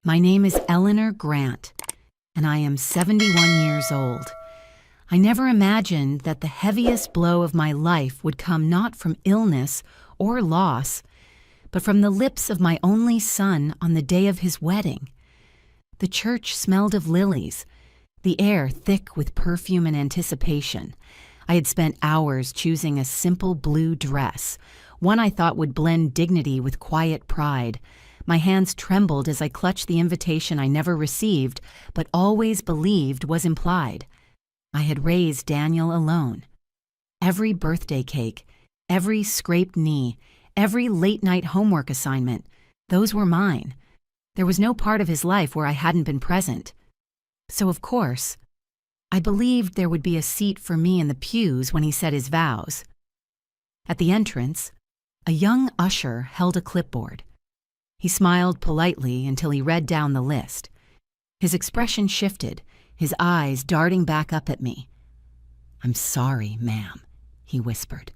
My name is Eleanor Grant, and I am 71 years old. I never imagined that the heaviest blow of my life would come not from illness or loss, but from the lips of my only son on the day of his wedding. The church smelled of lilies, the air thick with perfume and anticipation. I had spent hours choosing a simple blue dress, one I thought would blend dignity with quiet pride. My hands trembled as I clutched the invitation I never received, but always believed was implied. I had raised Daniel alone. Every birthday cake, every scraped knee, every late-night homework assignment, those were mine. There was no part of his life where I hadn't been present. So, of course, I believed there would be a seat for me in the pews when he said his vows. At the entrance, a young usher held a clipboard. He smiled politely until he read down the list. His expression shifted, his eyes darting back up at me. "I'm sorry, ma'am," he whispered.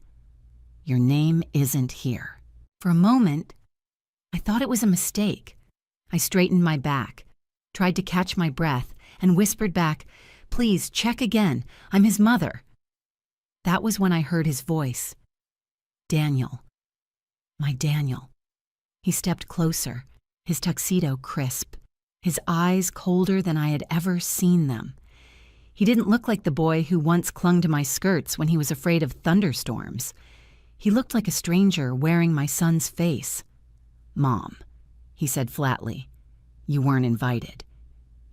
"Your name isn't here." For a moment, I thought it was a mistake. I straightened my back, tried to catch my breath, and whispered back, "Please, check again. I'm his mother." That was when I heard his voice. "Daniel. My Daniel." He stepped closer, his tuxedo crisp, his eyes colder than I had ever seen them. He didn't look like the boy who once clung to my skirts when he was afraid of thunderstorms. He looked like a stranger wearing my son's face. "Mom," he said flatly, "you weren't invited.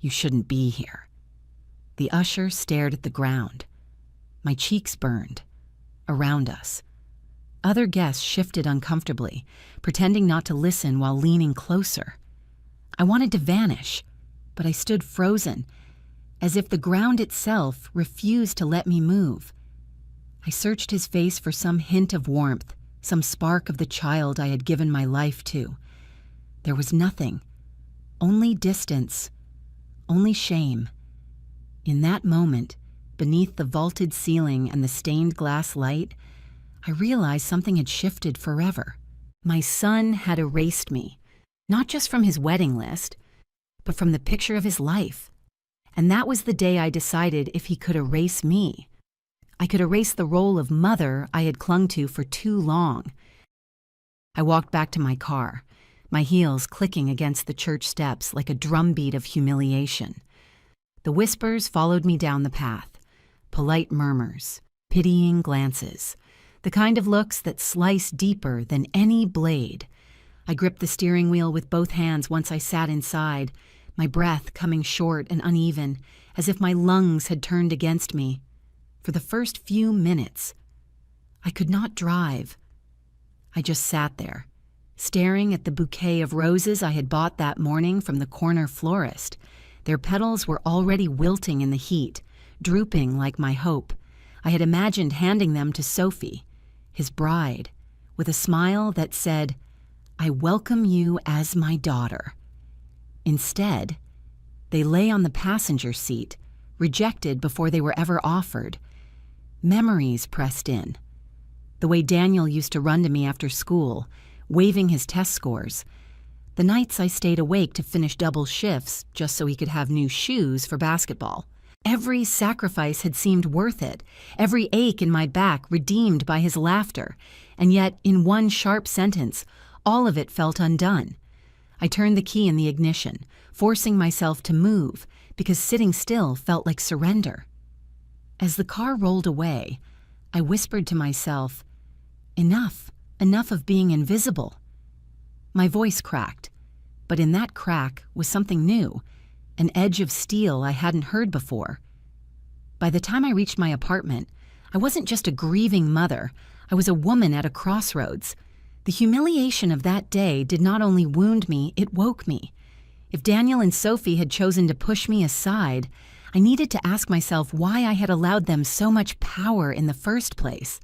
You shouldn't be here." The usher stared at the ground. My cheeks burned. Around us, other guests shifted uncomfortably, pretending not to listen while leaning closer. I wanted to vanish, but I stood frozen, as if the ground itself refused to let me move. I searched his face for some hint of warmth, some spark of the child I had given my life to. There was nothing, only distance, only shame. In that moment, beneath the vaulted ceiling and the stained glass light, I realized something had shifted forever. My son had erased me, not just from his wedding list, but from the picture of his life. And that was the day I decided if he could erase me, I could erase the role of mother I had clung to for too long. I walked back to my car, my heels clicking against the church steps like a drumbeat of humiliation. The whispers followed me down the path, polite murmurs, pitying glances, the kind of looks that slice deeper than any blade. I gripped the steering wheel with both hands once I sat inside, my breath coming short and uneven, as if my lungs had turned against me. For the first few minutes, I could not drive. I just sat there, staring at the bouquet of roses I had bought that morning from the corner florist. Their petals were already wilting in the heat, drooping like my hope. I had imagined handing them to Sophie, his bride, with a smile that said, "I welcome you as my daughter." Instead, they lay on the passenger seat, rejected before they were ever offered. Memories pressed in. The way Daniel used to run to me after school, waving his test scores. The nights I stayed awake to finish double shifts just so he could have new shoes for basketball. Every sacrifice had seemed worth it, every ache in my back redeemed by his laughter, and yet in one sharp sentence, all of it felt undone. I turned the key in the ignition, forcing myself to move, because sitting still felt like surrender. As the car rolled away, I whispered to myself, enough of being invisible. My voice cracked, but in that crack was something new, an edge of steel I hadn't heard before. By the time I reached my apartment, I wasn't just a grieving mother, I was a woman at a crossroads. The humiliation of that day did not only wound me, it woke me. If Daniel and Sophie had chosen to push me aside, I needed to ask myself why I had allowed them so much power in the first place.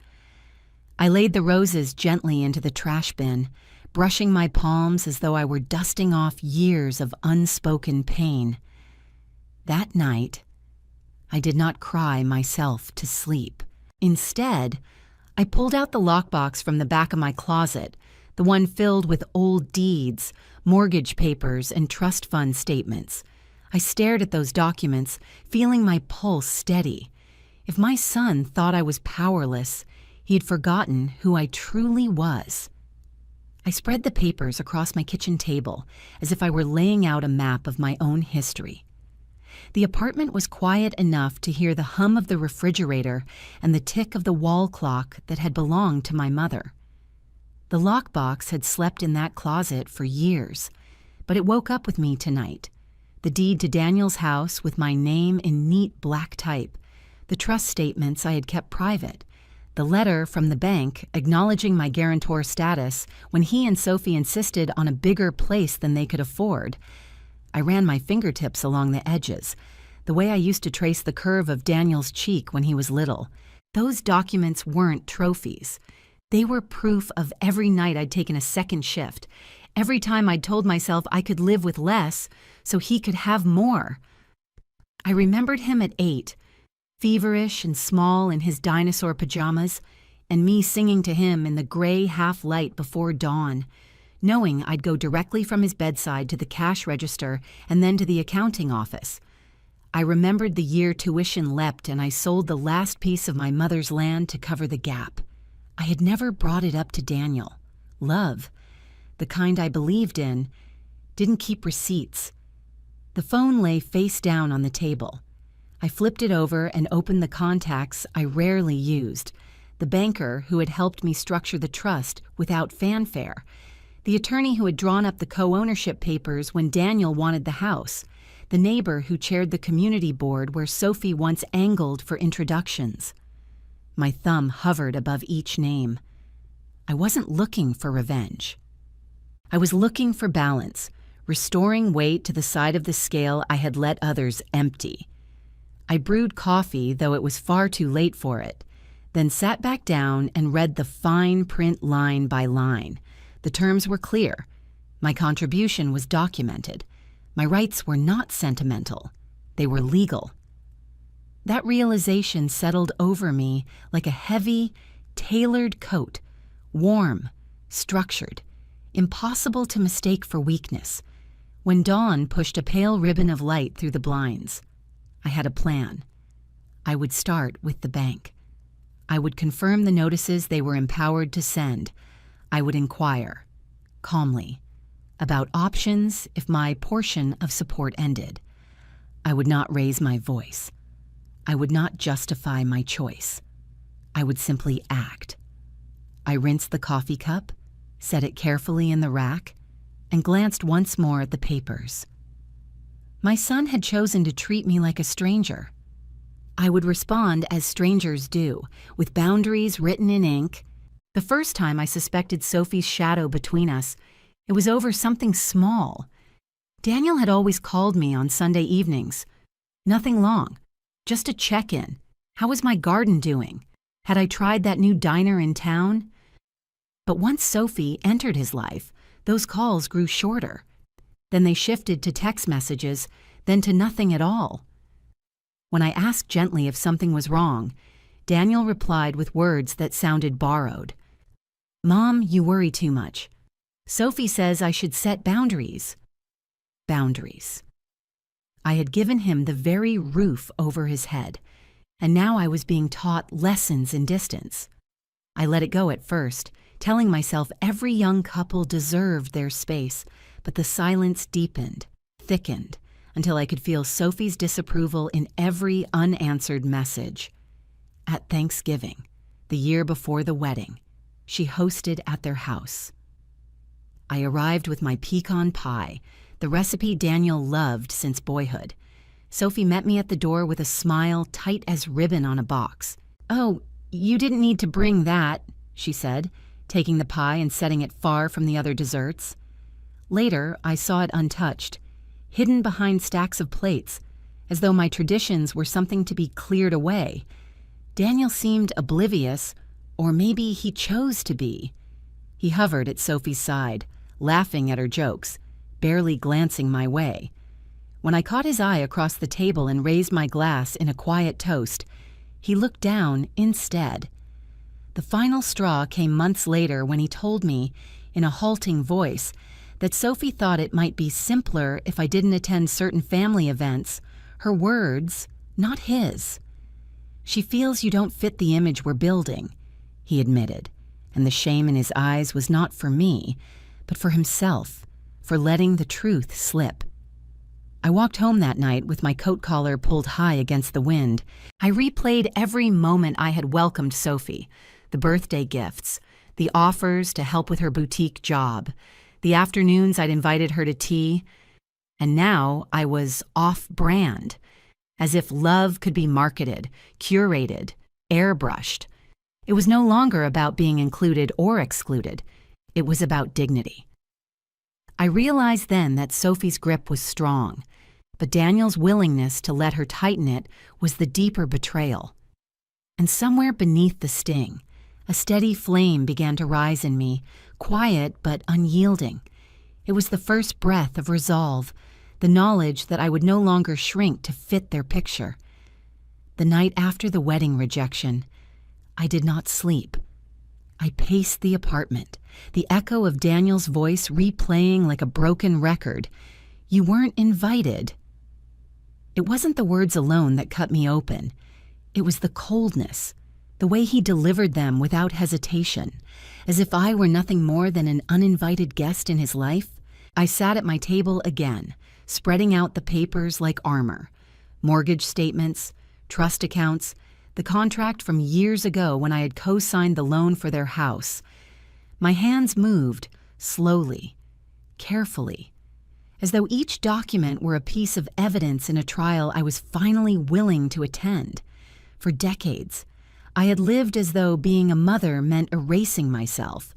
I laid the roses gently into the trash bin, brushing my palms as though I were dusting off years of unspoken pain. That night, I did not cry myself to sleep. Instead, I pulled out the lockbox from the back of my closet, the one filled with old deeds, mortgage papers, and trust fund statements. I stared at those documents, feeling my pulse steady. If my son thought I was powerless, he had forgotten who I truly was. I spread the papers across my kitchen table as if I were laying out a map of my own history. The apartment was quiet enough to hear the hum of the refrigerator and the tick of the wall clock that had belonged to my mother. The lockbox had slept in that closet for years, but it woke up with me tonight. The deed to Daniel's house with my name in neat black type, the trust statements I had kept private, the letter from the bank acknowledging my guarantor status when he and Sophie insisted on a bigger place than they could afford. I ran my fingertips along the edges, the way I used to trace the curve of Daniel's cheek when he was little. Those documents weren't trophies. They were proof of every night I'd taken a second shift, every time I'd told myself I could live with less so he could have more. I remembered him at 8, feverish and small in his dinosaur pajamas, and me singing to him in the gray half-light before dawn, knowing I'd go directly from his bedside to the cash register and then to the accounting office. I remembered the year tuition leapt and I sold the last piece of my mother's land to cover the gap. I had never brought it up to Daniel. Love, the kind I believed in, didn't keep receipts. The phone lay face down on the table. I flipped it over and opened the contacts I rarely used, the banker who had helped me structure the trust without fanfare, the attorney who had drawn up the co-ownership papers when Daniel wanted the house, the neighbor who chaired the community board where Sophie once angled for introductions. My thumb hovered above each name. I wasn't looking for revenge. I was looking for balance, restoring weight to the side of the scale I had let others empty. I brewed coffee, though it was far too late for it, then sat back down and read the fine print line by line. The terms were clear. My contribution was documented. My rights were not sentimental. They were legal. That realization settled over me like a heavy, tailored coat, warm, structured, impossible to mistake for weakness. When dawn pushed a pale ribbon of light through the blinds, I had a plan. I would start with the bank. I would confirm the notices they were empowered to send. I would inquire, calmly, about options if my portion of support ended. I would not raise my voice. I would not justify my choice. I would simply act. I rinsed the coffee cup, set it carefully in the rack, and glanced once more at the papers. My son had chosen to treat me like a stranger. I would respond as strangers do, with boundaries written in ink. The first time I suspected Sophie's shadow between us, it was over something small. Daniel had always called me on Sunday evenings. Nothing long, just a check-in. How was my garden doing? Had I tried that new diner in town? But once Sophie entered his life, those calls grew shorter. Then they shifted to text messages, then to nothing at all. When I asked gently if something was wrong, Daniel replied with words that sounded borrowed. "Mom, you worry too much. Sophie says I should set boundaries." Boundaries. I had given him the very roof over his head, and now I was being taught lessons in distance. I let it go at first, telling myself every young couple deserved their space, but the silence deepened, thickened, until I could feel Sophie's disapproval in every unanswered message. At Thanksgiving, the year before the wedding, she hosted at their house. I arrived with my pecan pie, the recipe Daniel loved since boyhood. Sophie met me at the door with a smile tight as ribbon on a box. "Oh, you didn't need to bring that," she said, taking the pie and setting it far from the other desserts. Later, I saw it untouched, hidden behind stacks of plates, as though my traditions were something to be cleared away. Daniel seemed oblivious, or maybe he chose to be. He hovered at Sophie's side, laughing at her jokes, barely glancing my way. When I caught his eye across the table and raised my glass in a quiet toast, he looked down instead. The final straw came months later when he told me, in a halting voice, that Sophie thought it might be simpler if I didn't attend certain family events, her words, not his. "She feels you don't fit the image we're building," he admitted, and the shame in his eyes was not for me, but for himself, for letting the truth slip. I walked home that night with my coat collar pulled high against the wind. I replayed every moment I had welcomed Sophie, the birthday gifts, the offers to help with her boutique job, the afternoons I'd invited her to tea, and now I was off-brand, as if love could be marketed, curated, airbrushed. It was no longer about being included or excluded. It was about dignity. I realized then that Sophie's grip was strong, but Daniel's willingness to let her tighten it was the deeper betrayal. And somewhere beneath the sting, a steady flame began to rise in me, quiet but unyielding. It was the first breath of resolve, the knowledge that I would no longer shrink to fit their picture. The night after the wedding rejection, I did not sleep. I paced the apartment, the echo of Daniel's voice replaying like a broken record. "You weren't invited." It wasn't the words alone that cut me open. It was the coldness, the way he delivered them without hesitation, as if I were nothing more than an uninvited guest in his life. I sat at my table again, spreading out the papers like armor. Mortgage statements, trust accounts, the contract from years ago when I had co-signed the loan for their house. My hands moved, slowly, carefully, as though each document were a piece of evidence in a trial I was finally willing to attend. For decades, I had lived as though being a mother meant erasing myself.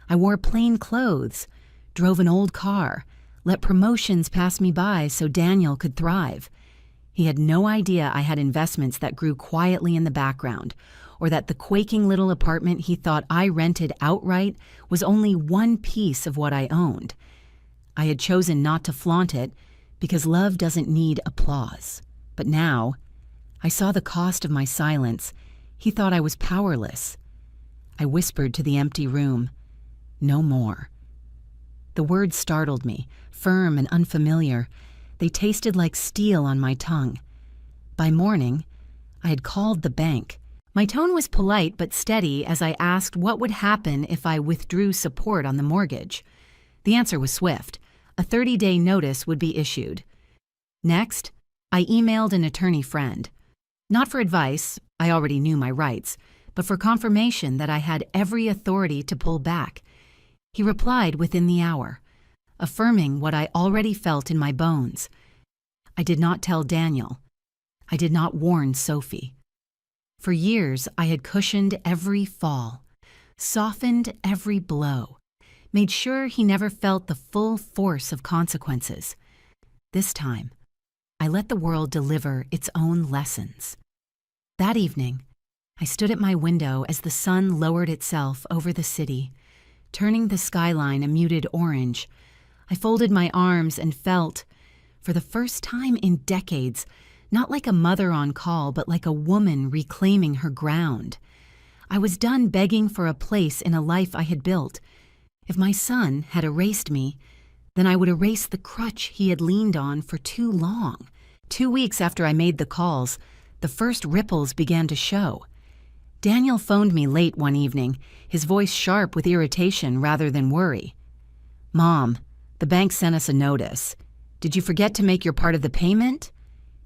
I wore plain clothes, drove an old car, let promotions pass me by so Daniel could thrive. He had no idea I had investments that grew quietly in the background, or that the quaking little apartment he thought I rented outright was only one piece of what I owned. I had chosen not to flaunt it because love doesn't need applause. But now, I saw the cost of my silence. He thought I was powerless. I whispered to the empty room, "No more." The words startled me, firm and unfamiliar. They tasted like steel on my tongue. By morning, I had called the bank. My tone was polite but steady as I asked what would happen if I withdrew support on the mortgage. The answer was swift. A 30-day notice would be issued. Next, I emailed an attorney friend. Not for advice, I already knew my rights, but for confirmation that I had every authority to pull back. He replied within the hour, affirming what I already felt in my bones. I did not tell Daniel. I did not warn Sophie. For years, I had cushioned every fall, softened every blow, made sure he never felt the full force of consequences. This time, I let the world deliver its own lessons. That evening, I stood at my window as the sun lowered itself over the city, turning the skyline a muted orange. I folded my arms and felt, for the first time in decades, not like a mother on call, but like a woman reclaiming her ground. I was done begging for a place in a life I had built. If my son had erased me, then I would erase the crutch he had leaned on for too long. 2 weeks after I made the calls, the first ripples began to show. Daniel phoned me late one evening, his voice sharp with irritation rather than worry. "Mom, the bank sent us a notice. Did you forget to make your part of the payment?"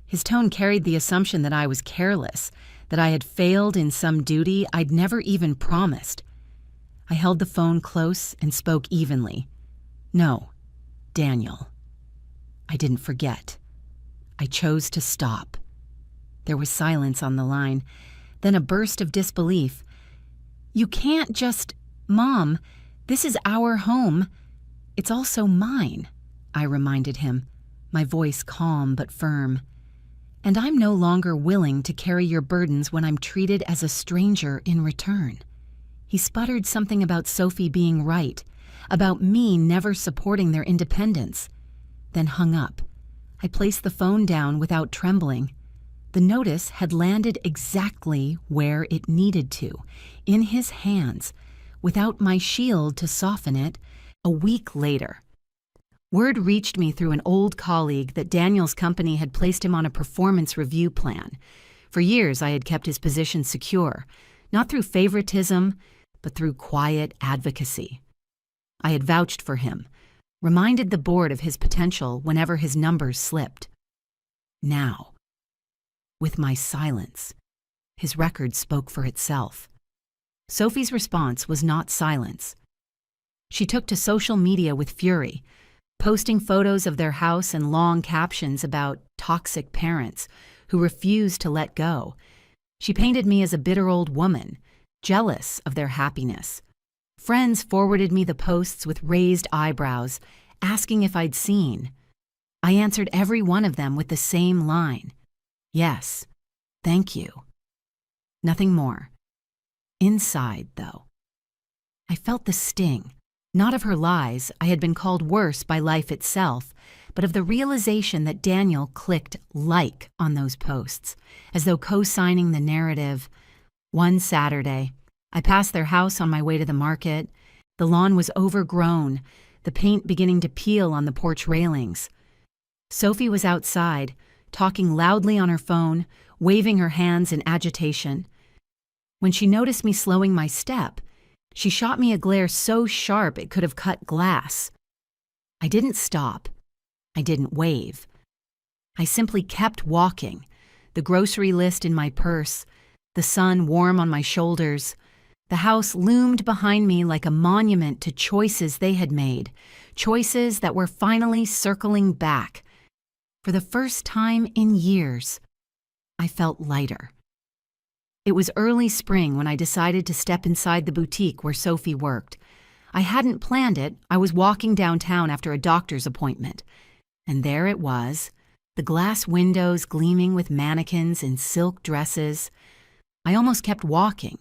His tone carried the assumption that I was careless, that I had failed in some duty I'd never even promised. I held the phone close and spoke evenly. "No, Daniel. I didn't forget. I chose to stop." There was silence on the line, then a burst of disbelief. "You can't just... Mom, this is our home. It's also mine," I reminded him, my voice calm but firm. "And I'm no longer willing to carry your burdens when I'm treated as a stranger in return." He sputtered something about Sophie being right, about me never supporting their independence, then hung up. I placed the phone down without trembling. The notice had landed exactly where it needed to, in his hands, without my shield to soften it. A week later, Word reached me through an old colleague that Daniel's company had placed him on a performance review plan. For years, I had kept his position secure, not through favoritism, but through quiet advocacy. I had vouched for him, reminded the board of his potential whenever his numbers slipped. Now, with my silence, his record spoke for itself. Sophie's response was not silence. She took to social media with fury, posting photos of their house and long captions about toxic parents who refused to let go. She painted me as a bitter old woman, jealous of their happiness. Friends forwarded me the posts with raised eyebrows, asking if I'd seen. I answered every one of them with the same line. Yes, thank you. Nothing more. Inside, though, I felt the sting. Not of her lies, I had been called worse by life itself, but of the realization that Daniel clicked like on those posts, as though co-signing the narrative. One Saturday, I passed their house on my way to the market. The lawn was overgrown, the paint beginning to peel on the porch railings. Sophie was outside, talking loudly on her phone, waving her hands in agitation. When she noticed me slowing my step, she shot me a glare so sharp it could have cut glass. I didn't stop. I didn't wave. I simply kept walking, the grocery list in my purse, the sun warm on my shoulders. The house loomed behind me like a monument to choices they had made, choices that were finally circling back. For the first time in years, I felt lighter. It was early spring when I decided to step inside the boutique where Sophie worked. I hadn't planned it. I was walking downtown after a doctor's appointment. And there it was, the glass windows gleaming with mannequins in silk dresses. I almost kept walking,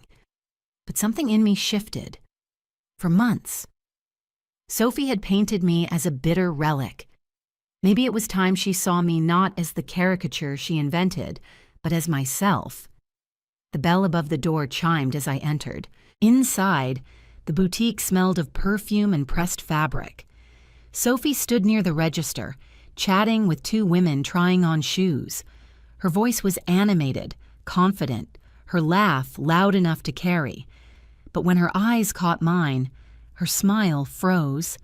but something in me shifted. For months, Sophie had painted me as a bitter relic. Maybe it was time she saw me not as the caricature she invented, but as myself. The bell above the door chimed as I entered. Inside, the boutique smelled of perfume and pressed fabric. Sophie stood near the register, chatting with two women trying on shoes. Her voice was animated, confident, her laugh loud enough to carry. But when her eyes caught mine, her smile froze.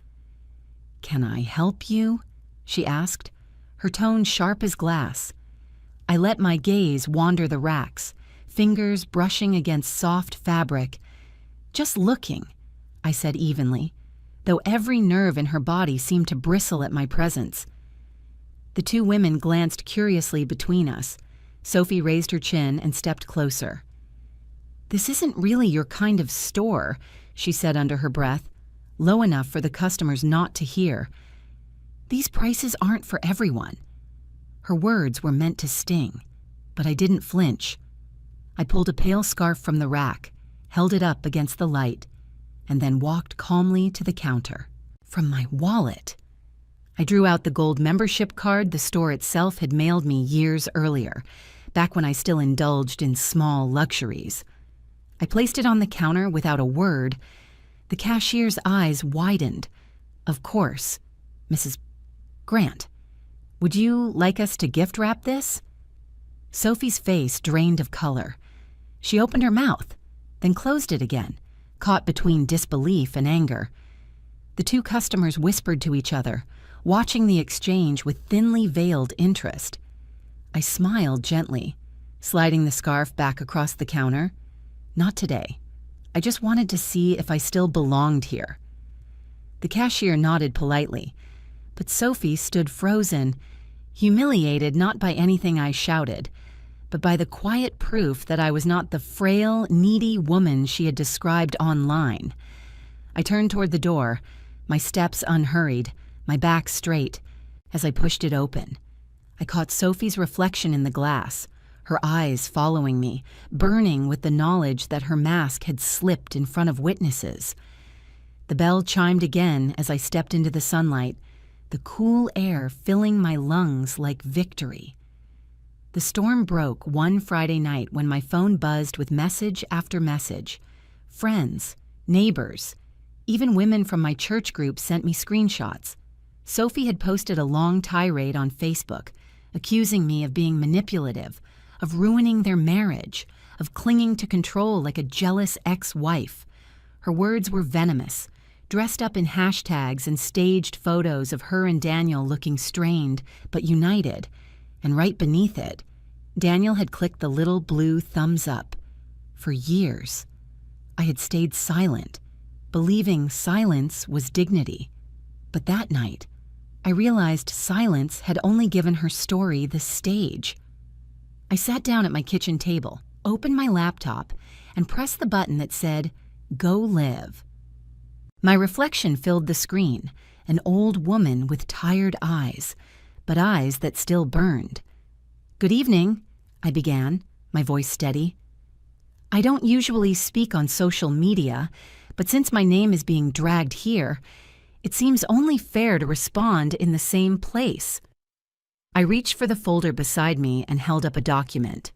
"Can I help you?" she asked, her tone sharp as glass. I let my gaze wander the racks, fingers brushing against soft fabric. "Just looking," I said evenly, though every nerve in her body seemed to bristle at my presence. The two women glanced curiously between us. Sophie raised her chin and stepped closer. "This isn't really your kind of store," she said under her breath, low enough for the customers not to hear. "These prices aren't for everyone." Her words were meant to sting, but I didn't flinch. I pulled a pale scarf from the rack, held it up against the light, and then walked calmly to the counter. From my wallet, I drew out the gold membership card the store itself had mailed me years earlier, back when I still indulged in small luxuries. I placed it on the counter without a word. The cashier's eyes widened. "Of course, Mrs. Grant. Would you like us to gift wrap this?" Sophie's face drained of color. She opened her mouth, then closed it again, caught between disbelief and anger. The two customers whispered to each other, watching the exchange with thinly veiled interest. I smiled gently, sliding the scarf back across the counter. "Not today. I just wanted to see if I still belonged here." The cashier nodded politely, but Sophie stood frozen, humiliated not by anything I shouted, but by the quiet proof that I was not the frail, needy woman she had described online. I turned toward the door, my steps unhurried, my back straight. As I pushed it open, I caught Sophie's reflection in the glass, her eyes following me, burning with the knowledge that her mask had slipped in front of witnesses. The bell chimed again as I stepped into the sunlight, the cool air filling my lungs like victory. The storm broke one Friday night when my phone buzzed with message after message. Friends, neighbors, even women from my church group sent me screenshots. Sophie had posted a long tirade on Facebook, accusing me of being manipulative, of ruining their marriage, of clinging to control like a jealous ex-wife. Her words were venomous, dressed up in hashtags and staged photos of her and Daniel looking strained but united, and right beneath it, Daniel had clicked the little blue thumbs up. For years, I had stayed silent, believing silence was dignity. But that night, I realized silence had only given her story the stage. I sat down at my kitchen table, opened my laptop, and pressed the button that said, "Go live." My reflection filled the screen, an old woman with tired eyes, but eyes that still burned. "Good evening," I began, my voice steady. "I don't usually speak on social media, but since my name is being dragged here, it seems only fair to respond in the same place." I reached for the folder beside me and held up a document.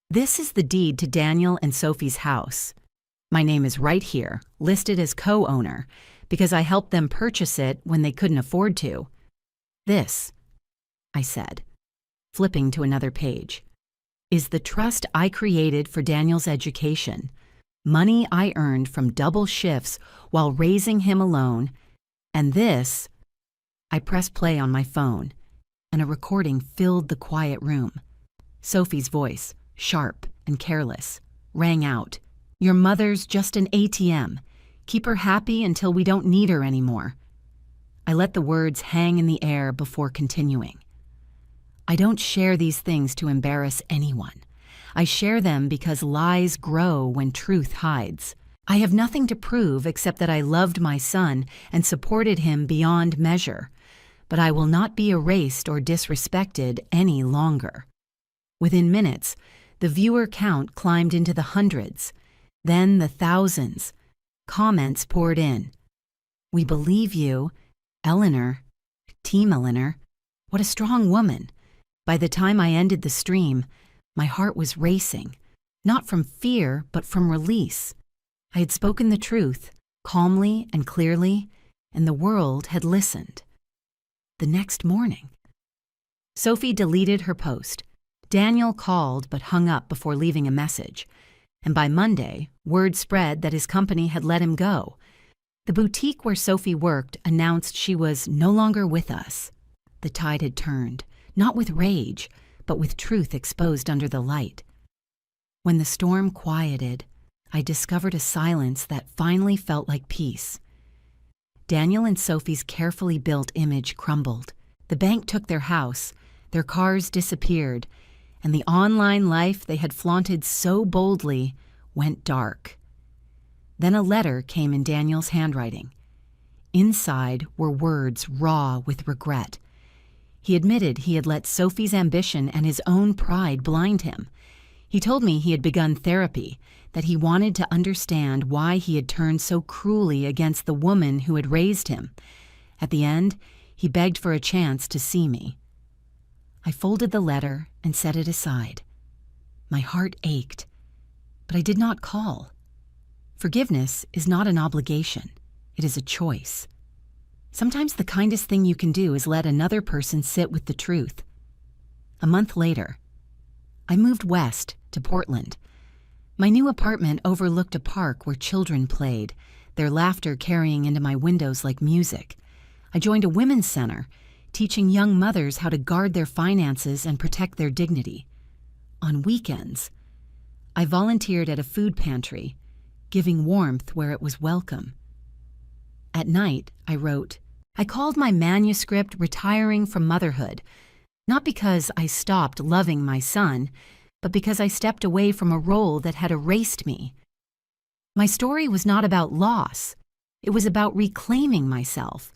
"This is the deed to Daniel and Sophie's house. My name is right here, listed as co-owner, because I helped them purchase it when they couldn't afford to. This," I said, flipping to another page, "is the trust I created for Daniel's education, money I earned from double shifts while raising him alone, and this," I pressed play on my phone, and a recording filled the quiet room. Sophie's voice, sharp and careless, rang out, "Your mother's just an ATM. Keep her happy until we don't need her anymore." I let the words hang in the air before continuing. "I don't share these things to embarrass anyone. I share them because lies grow when truth hides. I have nothing to prove except that I loved my son and supported him beyond measure, but I will not be erased or disrespected any longer." Within minutes, the viewer count climbed into the hundreds, then the thousands. Comments poured in. "We believe you, Eleanor, Team Eleanor. What a strong woman." By the time I ended the stream, my heart was racing, not from fear, but from release. I had spoken the truth, calmly and clearly, and the world had listened. The next morning, Sophie deleted her post. Daniel called but hung up before leaving a message. And by Monday, word spread that his company had let him go. The boutique where Sophie worked announced she was no longer with us. The tide had turned, not with rage, but with truth exposed under the light. When the storm quieted, I discovered a silence that finally felt like peace. Daniel and Sophie's carefully built image crumbled. The bank took their house, their cars disappeared, and the online life they had flaunted so boldly went dark. Then a letter came in Daniel's handwriting. Inside were words raw with regret. He admitted he had let Sophie's ambition and his own pride blind him. He told me he had begun therapy, that he wanted to understand why he had turned so cruelly against the woman who had raised him. At the end, he begged for a chance to see me. I folded the letter and set it aside. My heart ached, but I did not call. Forgiveness is not an obligation. It is a choice. Sometimes the kindest thing you can do is let another person sit with the truth. A month later, I moved west to Portland. My new apartment overlooked a park where children played, their laughter carrying into my windows like music. I joined a women's center, teaching young mothers how to guard their finances and protect their dignity. On weekends, I volunteered at a food pantry, giving warmth where it was welcome. At night, I wrote, I called my manuscript Retiring from Motherhood, not because I stopped loving my son, but because I stepped away from a role that had erased me. My story was not about loss. It was about reclaiming myself.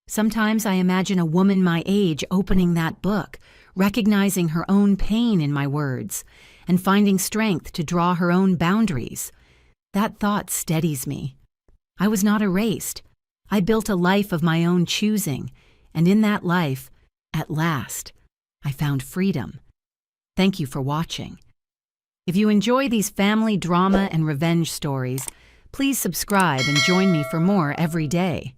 Sometimes I imagine a woman my age opening that book, recognizing her own pain in my words, and finding strength to draw her own boundaries. That thought steadies me. I was not erased. I built a life of my own choosing, and in that life, at last, I found freedom. Thank you for watching. If you enjoy these family drama and revenge stories, please subscribe and join me for more every day.